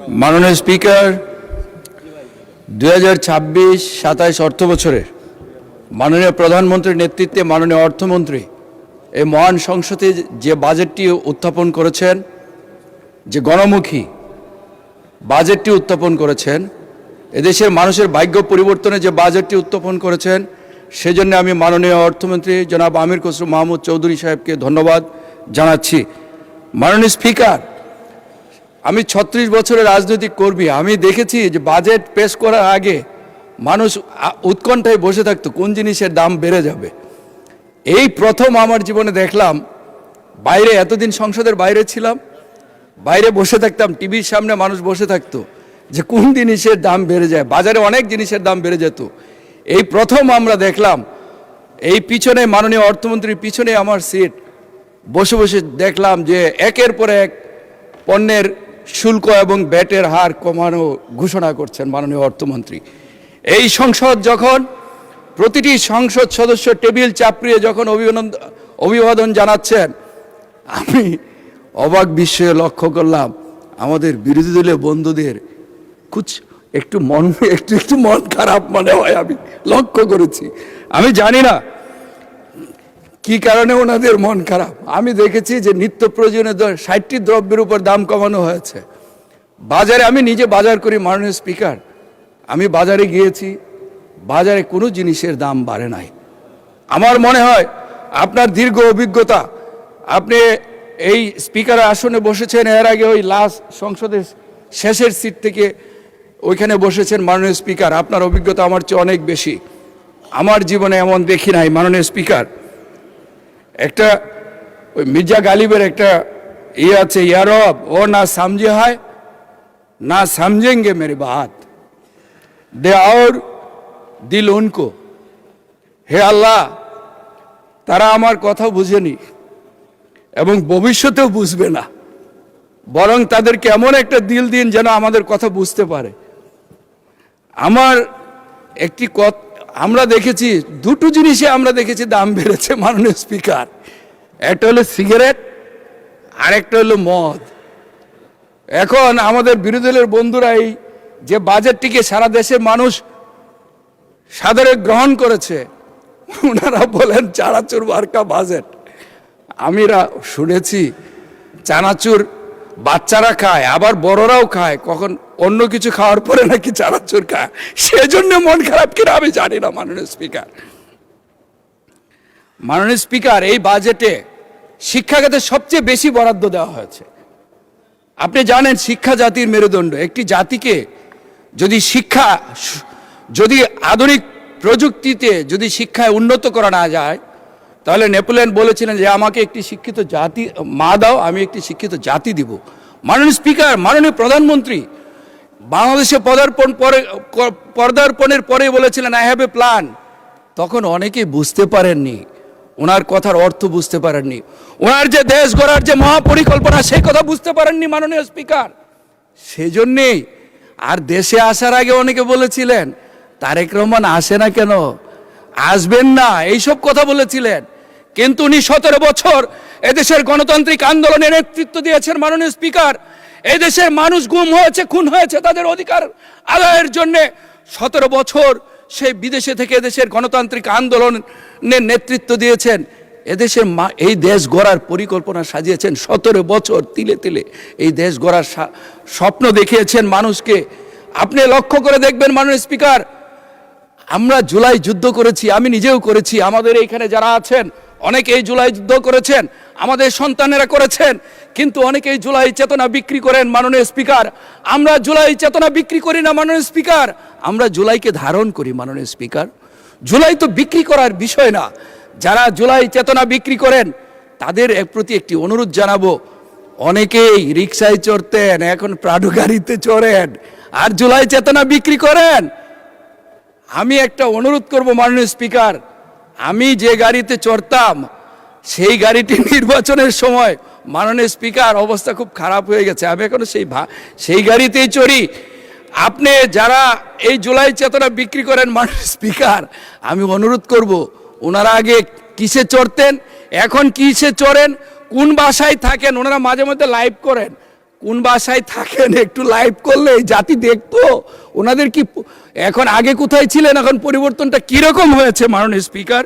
মাননীয় স্পিকার, 2026-27 অর্থ বছরের মাননীয় প্রধানমন্ত্রীর নেতৃত্বে মাননীয় অর্থমন্ত্রী এই মহান সংসদে যে বাজেটটি উত্থাপন করেছেন, যে গণমুখী বাজেটটি উত্থাপন করেছেন, এদেশের মানুষের ভাগ্য পরিবর্তনে যে বাজেটটি উত্থাপন করেছেন, সেজন্য আমি মাননীয় অর্থমন্ত্রী জনাব আমির খসরু মাহমুদ চৌধুরী সাহেবকে ধন্যবাদ জানাচ্ছি। মাননীয় স্পিকার, আমি 36 বছরের রাজনৈতিক কর্মী। আমি দেখেছি যে বাজেট পেশ করার আগে মানুষ উৎকণ্ঠায় বসে থাকতো কোন জিনিসের দাম বেড়ে যাবে। এই প্রথম আমার জীবনে দেখলাম, বাইরে এতদিন সংসদের বাইরে ছিলাম, বাইরে বসে থাকতাম, টিভির সামনে মানুষ বসে থাকতো যে কোন জিনিসের দাম বেড়ে যায়। বাজারে অনেক জিনিসের দাম বেড়ে যেত। এই প্রথম আমরা দেখলাম, এই পিছনে মাননীয় অর্থমন্ত্রীর পিছনে আমার সিট, বসে বসে দেখলাম যে একের পর এক পণ্যের শুল্ক এবং ভ্যাটের হার কমানো ঘোষণা করছেন মাননীয় অর্থমন্ত্রী। এই সংসদ যখন প্রতিটি সংসদ সদস্য টেবিল চাপড়িয়ে যখন অভিবাদন জানাচ্ছেন, আমি অবাক বিস্ময়ে লক্ষ্য করলাম আমাদের বিরোধী দলীয় বন্ধুদের একটু মন খারাপ মনে হয়। আমি লক্ষ্য করেছি, আমি জানি না কি কারণে ওনাদের মন খারাপ। আমি দেখেছি যে নিত্য প্রয়োজনীয় 60টি দ্রব্যের উপর দাম কমানো হয়েছে। বাজারে আমি নিজে বাজার করি মাননীয় স্পিকার, আমি বাজারে গিয়েছি, বাজারে কোনো জিনিসের দাম বাড়ে নাই। আমার মনে হয় আপনার দীর্ঘ অভিজ্ঞতা, আপনি এই স্পিকারের আসনে বসেছেন, এর আগে ওই লাস্ট সংসদের শেষের সিট থেকে ওইখানে বসেছেন মাননীয় স্পিকার, আপনার অভিজ্ঞতা আমার চেয়ে অনেক বেশি। আমার জীবনে এমন দেখি নাই মাননীয় স্পিকার। একটা ওই মির্জা গালিবের একটা আছে, ইয়ারব ও না সমঝে হয় না সমঝেঙ্গে মেরে বাত দে और দিল উনকো। হে আল্লাহ, তারা আমার কথা বুঝেনি এবং ভবিষ্যতেও বুঝবে না, বরং তাদেরকে এমন একটা দিল দিন যেন আমাদের কথা বুঝতে পারে। আমার একটি আমরা দেখেছি, দুটো জিনিসে আমরা দেখেছি দাম বেড়েছে মাননীয় স্পিকার। একটা হলো সিগারেট, আর একটা হলো মদ। এখন আমাদের বিরোধী দলের বন্ধুরা এই যে বাজেটটিকে সারা দেশের মানুষ সাদরে গ্রহণ করেছে, ওনারা বলেন চানাচুর মার্কা বাজেট। আমিরা শুনেছি চানাচুর বাচ্চারা খায়, আবার বড়রাও খায়, কখন অন্য কিছু খাওয়ার পরে নাকি চানাচুর খায়, সেজন্য মন খারাপ কিনা আমি জানি না। মাননীয় স্পিকার, এই বাজেটে শিক্ষাখাতে সবচেয়ে বেশি বরাদ্দ দেওয়া হয়েছে। আপনি জানেন শিক্ষা জাতির মেরুদণ্ড। একটি জাতিকে যদি আধুনিক প্রযুক্তিতে যদি শিক্ষায় উন্নত করা না যায়, তাহলে নেপোলিয়ন বলেছিলেন যে আমাকে একটি শিক্ষিত জাতি মা দাও, আমি একটি শিক্ষিত জাতি দিব। মাননীয় স্পিকার, মাননীয় প্রধানমন্ত্রী বাংলাদেশে পদার্পণের পরে বলেছিলেন আই হ্যাভ এ প্ল্যান। তখন অনেকেই বুঝতে পারেননি, ওনার কথার অর্থ বুঝতে পারেননি, ওনার যে দেশ গড়ার যে মহাপরিকল্পনা সেই কথা বুঝতে পারেননি মাননীয় স্পিকার। সেজন্যেই আর দেশে আসার আগে অনেকে বলেছিলেন তারেক রহমান আসে না কেন, আসবেন না, এইসব কথা বলেছিলেন। কিন্তু উনি 17 বছর এদেশের গণতান্ত্রিক আন্দোলনের নেতৃত্ব দিয়েছেন মাননীয় স্পিকার। এই দেশের মানুষ গুম হয়েছে, খুন হয়েছে, তাদের অধিকার আদায়ের জন্য 17 বছর সেই বিদেশে থেকে এদেশের গণতান্ত্রিক আন্দোলনের নেতৃত্ব দিয়েছেন। এদেশের এই দেশ গড়ার পরিকল্পনা সাজিয়েছেন 17 বছর, তিলে তিলে এই দেশ গড়ার স্বপ্ন দেখিয়েছেন মানুষকে। আপনি লক্ষ্য করে দেখবেন মাননীয় স্পিকার, আমরা জুলাই যুদ্ধ করেছি, আমি নিজেও করেছি, আমাদের এইখানে যারা আছেন অনেকে এই জুলাই যুদ্ধ করেছেন, আমাদের সন্তানেরা করেছেন। কিন্তু অনেকে এই জুলাই চেতনা বিক্রি করেন মাননীয় স্পিকার। আমরা জুলাই চেতনা বিক্রি করি না মাননীয় স্পিকার, আমরা জুলাইকে ধারণ করি মাননীয় স্পিকার। জুলাই তো বিক্রি করার বিষয় না। যারা জুলাই চেতনা বিক্রি করেন তাদের প্রতি একটি অনুরোধ জানাবো, অনেকেই রিক্সায় চড়তেন, এখন প্রাডো গাড়িতে চড়েন আর জুলাই চেতনা বিক্রি করেন। আমি একটা অনুরোধ করব মাননীয় স্পিকার, আমি যে গাড়িতে চড়তাম সেই গাড়িটি নির্বাচনের সময় মাননীয় স্পিকার অবস্থা খুব খারাপ হয়ে গেছে, আমি এখনো সেই গাড়িতেই চড়ি। আপনি যারা এই জুলাই চেতনা বিক্রি করেন মাননীয় স্পিকার, আমি অনুরোধ করব, ওনারা আগে কিসে চড়তেন, এখন কিসে চড়েন, কোন বাসায় থাকেন, ওনারা মাঝে মধ্যে লাইভ করেন, কোন বাসায় থাকেন একটু লাইভ করলে এই জাতি দেখতো ওনাদের কি এখন আগে কোথায় ছিলেন এখন পরিবর্তনটা কিরকম হয়েছে মাননীয় স্পিকার